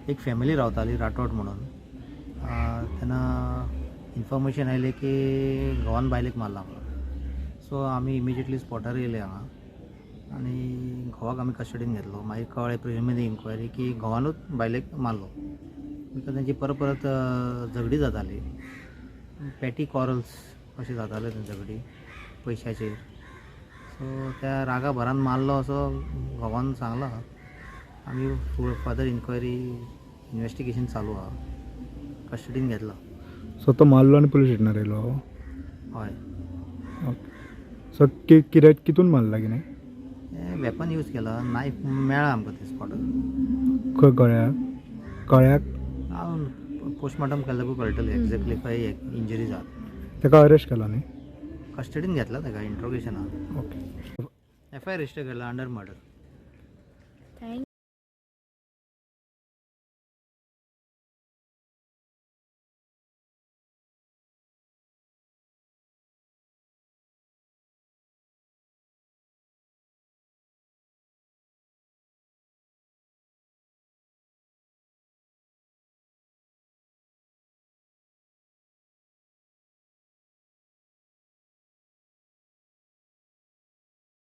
एक फॅमिली रावताली राठोड म्हणून त्यांना इन्फॉर्मेशन आयले की घोवान बायलेक मारला म्हणून. सो आमी इमिजिएटली स्पॉटार येयले हांगा आनी घोवाक आमी कस्टडीन घेतलो. मागीर कळ्ळें प्रिलिमिनरी इन्क्वायरी की घोवानूच बायलेक मारलो बिकॉज तेंची परत परत झगडी जाताली. पॅटी कॉरल्स अशें जाताले झगडी पयशाचेर. सो त्या रागा भरान मारलो असो घोवान सांगलो. आमी फर्दर इन्क्वायरी इन्वेस्टिगेशन चालू आहा. कस्टडीन घेतला. सो तो मारलो आनी पुलीस स्टेशनार येयलो. हय. ओके. सो कित्याक कितून मारला की नाही वेपन यूज केला. नायफ मेळ्ळा आमकां ते स्पॉटार. खंय कळ्याक हांव पोस्टमॉर्टम केल्याकूच कळटलें एक्झॅक्टली खंय इंजरी जात. ताका अरेस्ट केला न्ही. कस्टडीन घेतला ताका इंट्रोगेशनाक. ओके. एफआयआर रजिस्टर केला अंडर मर्डर.